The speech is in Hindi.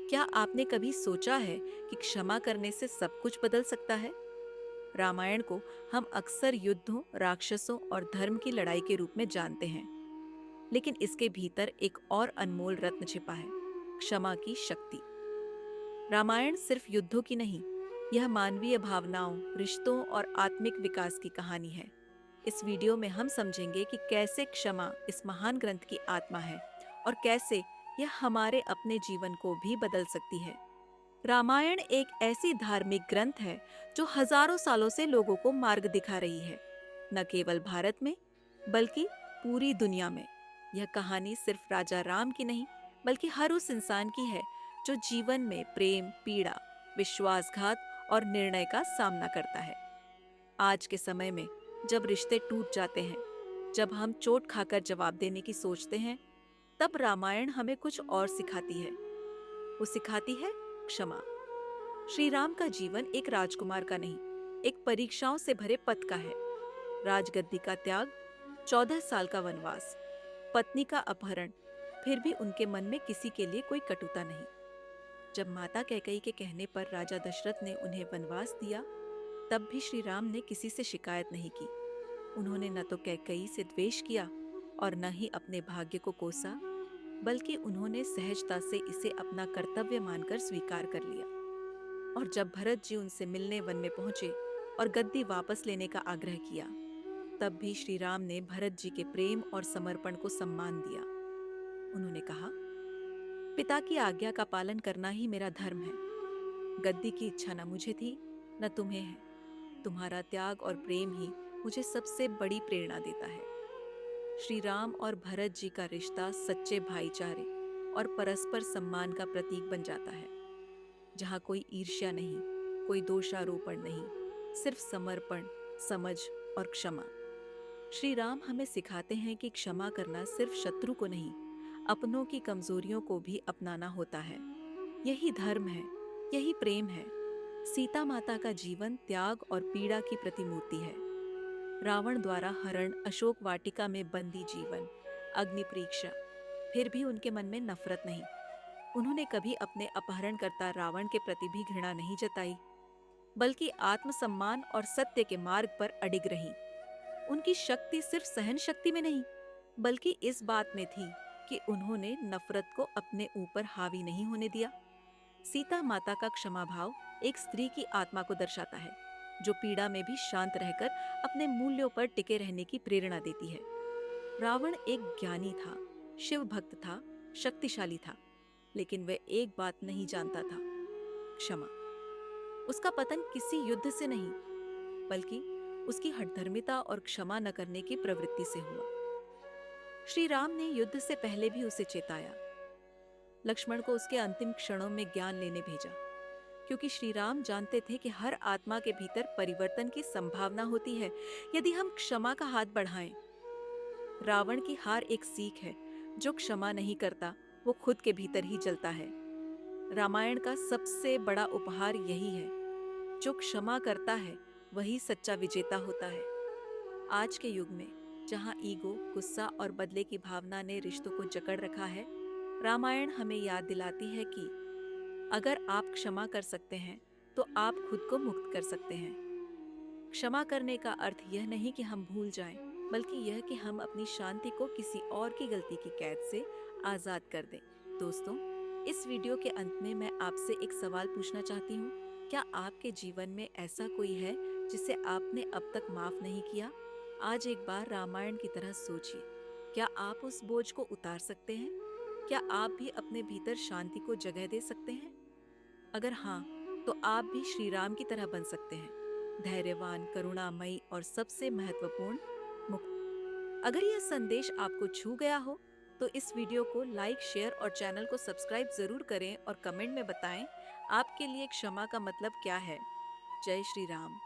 क्या आपने कभी सोचा है कि क्षमा करने से सब कुछ बदल सकता है? रामायण को हम अक्सर युद्धों, राक्षसों और धर्म की लड़ाई के रूप में जानते हैं, लेकिन इसके भीतर एक और अनमोल रत्न छिपा है, क्षमा की शक्ति। रामायण सिर्फ युद्धों की नहीं, यह मानवीय भावनाओं, रिश्तों और आत्मिक विकास की कहानी है। इस वीडियो में हम समझेंगे कि कैसे क्षमा इस महान ग्रंथ की आत्मा है और कैसे यह हमारे अपने जीवन को भी बदल सकती है। रामायण एक ऐसी धार्मिक ग्रंथ है जो हजारों सालों से लोगों को मार्ग दिखा रही है, न केवल भारत में बल्कि पूरी दुनिया में। यह कहानी सिर्फ राजा राम की नहीं, बल्कि हर उस इंसान की है जो जीवन में प्रेम, पीड़ा, विश्वासघात और निर्णय का सामना करता है। आज के समय में जब रिश्ते टूट जाते हैं, जब हम चोट खाकर जवाब देने की सोचते हैं, तब रामायण हमें कुछ और सिखाती है। वो सिखाती है क्षमा। श्री राम का जीवन एक राजकुमार का नहीं, एक परीक्षाओं से भरे पथ का है। राजगद्दी का त्याग, 14 साल का वनवास, पत्नी का अपहरण, फिर भी उनके मन में किसी के लिए कोई कटुता नहीं। जब माता कैकेयी के कहने पर राजा दशरथ ने उन्हें वनवास दिया, तब भी श्री राम ने किसी से शिकायत नहीं की। उन्होंने न तो कैकेयी से द्वेष किया और न ही अपने भाग्य को कोसा, बल्कि उन्होंने सहजता से इसे अपना कर्तव्य मानकर स्वीकार कर लिया। और जब भरत जी उनसे मिलने वन में पहुंचे और गद्दी वापस लेने का आग्रह किया, तब भी श्री राम ने भरत जी के प्रेम और समर्पण को सम्मान दिया। उन्होंने कहा, पिता की आज्ञा का पालन करना ही मेरा धर्म है। गद्दी की इच्छा न मुझे थी न तुम्हें है। तुम्हारा त्याग और प्रेम ही मुझे सबसे बड़ी प्रेरणा देता है। श्री राम और भरत जी का रिश्ता सच्चे भाईचारे और परस्पर सम्मान का प्रतीक बन जाता है, जहाँ कोई ईर्ष्या नहीं, कोई दोषारोपण नहीं, सिर्फ समर्पण, समझ और क्षमा। श्री राम हमें सिखाते हैं कि क्षमा करना सिर्फ शत्रु को नहीं, अपनों की कमजोरियों को भी अपनाना होता है। यही धर्म है, यही प्रेम है। सीता माता का जीवन त्याग और पीड़ा की प्रतिमूर्ति है। रावण द्वारा हरण, अशोक वाटिका में बंदी जीवन, अग्नि परीक्षा, फिर भी उनके मन में नफरत नहीं। उन्होंने कभी अपने अपहरणकर्ता रावण के प्रति भी घृणा नहीं जताई, बल्कि आत्मसम्मान और सत्य के मार्ग पर अडिग रही। उनकी शक्ति सिर्फ सहन शक्ति में नहीं, बल्कि इस बात में थी कि उन्होंने नफरत को अपने ऊपर हावी नहीं होने दिया। सीता माता का क्षमा भाव एक स्त्री की आत्मा को दर्शाता है, जो पीड़ा में भी शांत रहकर अपने मूल्यों पर टिके रहने की प्रेरणा देती है। रावण एक ज्ञानी था, शिव भक्त था, शक्तिशाली था, लेकिन वह एक बात नहीं जानता था, क्षमा। उसका पतन किसी युद्ध से नहीं, बल्कि उसकी हठधर्मिता और क्षमा न करने की प्रवृत्ति से हुआ। श्री राम ने युद्ध से पहले भी उसे चेताया, लक्ष्मण को उसके अंतिम क्षणों में ज्ञान लेने भेजा, क्योंकि श्री राम जानते थे कि हर आत्मा के भीतर परिवर्तन की संभावना होती है यदि हम क्षमा का हाथ बढ़ाएं। रावण की हार एक सीख है, जो क्षमा नहीं करता वो खुद के भीतर ही जलता है। रामायण का सबसे बड़ा उपहार यही है, जो क्षमा करता है वही सच्चा विजेता होता है। आज के युग में जहां ईगो, गुस्सा और बदले की भावना ने रिश्तों को जकड़ रखा है, रामायण हमें याद दिलाती है कि अगर आप क्षमा कर सकते हैं तो आप खुद को मुक्त कर सकते हैं। क्षमा करने का अर्थ यह नहीं कि हम भूल जाएं, बल्कि यह कि हम अपनी शांति को किसी और की गलती की कैद से आजाद कर दें। दोस्तों, इस वीडियो के अंत में मैं आपसे एक सवाल पूछना चाहती हूँ। क्या आपके जीवन में ऐसा कोई है जिसे आपने अब तक माफ नहीं किया? आज एक बार रामायण की तरह सोचिए, क्या आप उस बोझ को उतार सकते हैं? क्या आप भी अपने भीतर शांति को जगह दे सकते हैं? अगर हाँ, तो आप भी श्री राम की तरह बन सकते हैं, धैर्यवान, करुणामयी और सबसे महत्वपूर्ण, मुक्त। अगर यह संदेश आपको छू गया हो तो इस वीडियो को लाइक, शेयर और चैनल को सब्सक्राइब जरूर करें और कमेंट में बताएं आपके लिए क्षमा का मतलब क्या है। जय श्री राम।